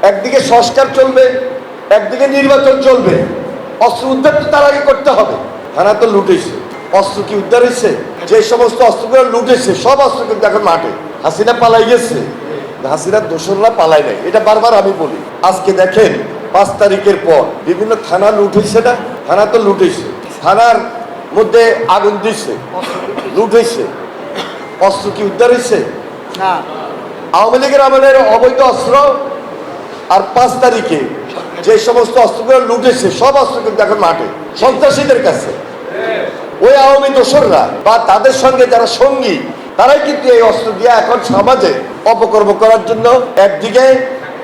একদিকে সংস্কার চলবে, একদিকে নির্বাচন চলবে। অস্ত্র উদ্ধার তো তার আগে করতে হবে। থানা তো লুটেছে, অস্ত্র কি উদ্ধার হয়েছে? যে সমস্ত অস্ত্রগুলো লুটেছে সব অস্ত্র কিন্তু এখন মাঠে। হাসিনা পালাই গেছে, হাসিনার দোসররা পালাই নাই, এটা বারবার আমি বলি। আজকে দেখেন 5 তারিখের পর বিভিন্ন থানা লুট হয়েছে না? থানা তো লুটেছে, থানার মধ্যে আগুন দিচ্ছে, লুট হয়েছে, অস্ত্র কি উদ্ধার হয়েছে? না। আওয়ামী লীগের আমলের অবৈধ অস্ত্র আর 5 তারিখে যে সমস্ত অস্ত্রগুলো লুটেছে সব অস্ত্র কিন্তু এখন মাঠে সন্ত্রাসীদের কাছে। ওই আওয়ামী দোসররা বা তাদের সঙ্গে যারা সঙ্গী, তারাই কিন্তু এই অস্ত্র দিয়ে এখন সমাজে অপকর্ম করার জন্য একদিকে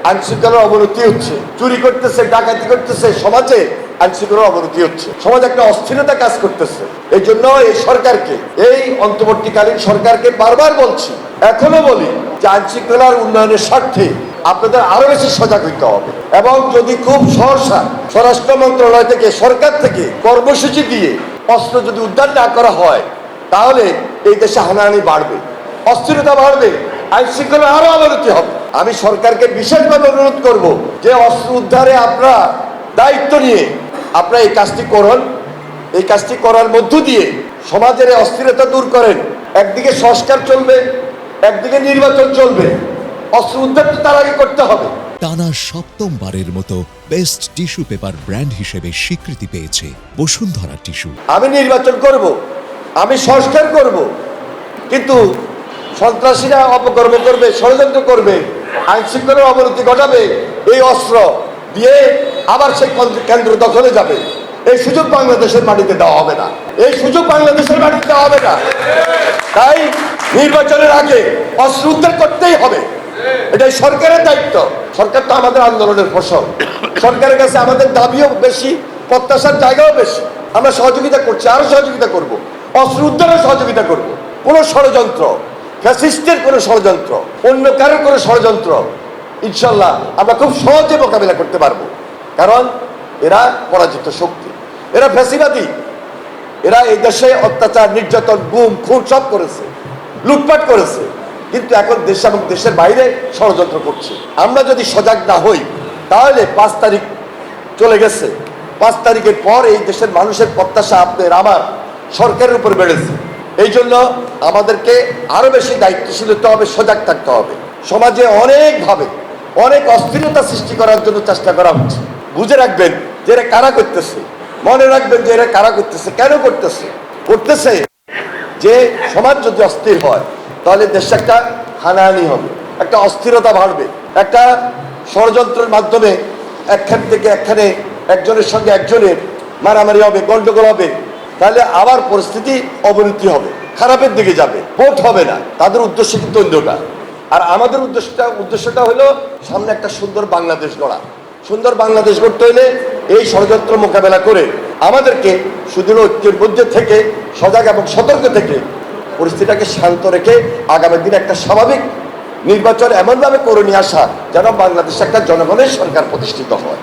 আইনশৃঙ্খলার অবনতি হচ্ছে, চুরি করতেছে, ডাকাতি করতেছে, সমাজে আইনশৃঙ্খলার অবনতি হচ্ছে, সমাজে একটা অস্থিরতা কাজ করতেছে। এই জন্য এই সরকারকে, এই অন্তর্বর্তীকালীন সরকারকে বারবার বলছি, এখনো বলি যে আইনশৃঙ্খলার উন্নয়নের স্বার্থে আপনাদের আরো বেশি সজাগ হইতে হবে। এবং যদি খুব সহসা স্বরাষ্ট্র মন্ত্রণালয় থেকে, সরকার থেকে কর্মসূচি দিয়ে অস্ত্র যদি উদ্ধার না করা হয়, তাহলে এই দেশে হানাহানি বাড়বে, অস্থিরতা বাড়বে, আইন শৃঙ্খলা আরো অবনতি হবে। আমি সরকারকে বিশেষভাবে অনুরোধ করব যে অস্ত্র উদ্ধারে আপনারা দায়িত্ব নিয়ে আপনারা এই কাজটি করুন। এই কাজটি করার মধ্য দিয়ে সমাজের এই অস্থিরতা দূর করেন। একদিকে সংস্কার চলবে, একদিকে নির্বাচন চলবে। অস্ত্র উদ্ধার তো তার আগে করতে হবে। টানা 7মবারের মতো বেস্ট টিস্যু পেপার ব্র্যান্ড হিসেবে স্বীকৃতি পেয়েছে বসুন্ধরা টিস্যু। আমি নির্বাচন করব, আমি সংস্কার করব, কিন্তু সন্ত্রাসীরা অপকর্ম করবে, ষড়যন্ত্র করবে, আইন শৃঙ্খলার অবনতি ঘটাবে, এই অস্ত্র দিয়ে আবার সেই কেন্দ্র দখলে যাবে। এই সুযোগ বাংলাদেশের মাটিতে দেওয়া হবে না, এই সুযোগ বাংলাদেশের মাটিতে দেওয়া হবে না। তাই নির্বাচনের আগে অস্ত্র উদ্ধার করতেই হবে, এটাই সরকারের দায়িত্ব। সরকার তো আমাদের আন্দোলনের ফসল, সরকারের কাছে আমাদের দাবিও বেশি, প্রত্যাশার জায়গাও বেশি। আমরা সহযোগিতা করছি, আরো সহযোগিতা করব, অস্ত্র উদ্ধারের সহযোগিতা করব। কোনো ষড়যন্ত্র, ফ্যাসিস্টের কোনো ষড়যন্ত্র, অন্য কারোর কোনো ষড়যন্ত্র ইনশাল্লাহ আমরা খুব সহজে মোকাবিলা করতে পারবো। কারণ এরা পরাজিত শক্তি, এরা ফ্যাসিবাদী, এরা এই দেশে অত্যাচার, নির্যাতন, গুম, খুন সব করেছে, লুটপাট করেছে, কিন্তু এখন দেশ এবং দেশের বাইরে ষড়যন্ত্র করছে। আমরা যদি সজাগ না হই, তাহলে 5 তারিখ চলে গেছে, 5 তারিখের পর এই দেশের মানুষের প্রত্যাশা আপনার আমার সরকারের উপর বেড়েছে। এই জন্য আমাদেরকে আরো বেশি দায়িত্বশীল হতে হবে, সজাগ থাকতে হবে। সমাজে অনেকভাবে অনেক অস্থিরতা সৃষ্টি করার জন্য চেষ্টা করা হচ্ছে। বুঝে রাখবেন যে এরা কারা করতেছে, মনে রাখবেন যে এরা কারা করতেছে, কেন করতেছে যে সমাজ যদি অস্থির হয়, তাহলে দেশে একটা হানাহানি হবে, একটা অস্থিরতা বাড়বে, একটা ষড়যন্ত্রের মাধ্যমে একখান থেকে একখানে একজনের সঙ্গে একজনের মারামারি হবে, গন্ডগোল হবে, তাহলে আবার পরিস্থিতি অবনতি হবে, খারাপের দিকে যাবে, ভোট হবে না। তাদের উদ্দেশ্য কিন্তু অন্যটা। আর আমাদের উদ্দেশ্যটা হলো সামনে একটা সুন্দর বাংলাদেশ গড়া। সুন্দর বাংলাদেশ গড়তে হলে এই ষড়যন্ত্র মোকাবেলা করে আমাদেরকে সুদৃঢ় ঐক্যের মধ্যে থেকে, সজাগ এবং সতর্ক থেকে পরিস্থিতিটাকে শান্ত রেখে আগামী দিনে একটা স্বাভাবিক নির্বাচন এমনভাবে করে নিয়ে আসা যেন বাংলাদেশে একটা জনগণের সরকার প্রতিষ্ঠিত হয়।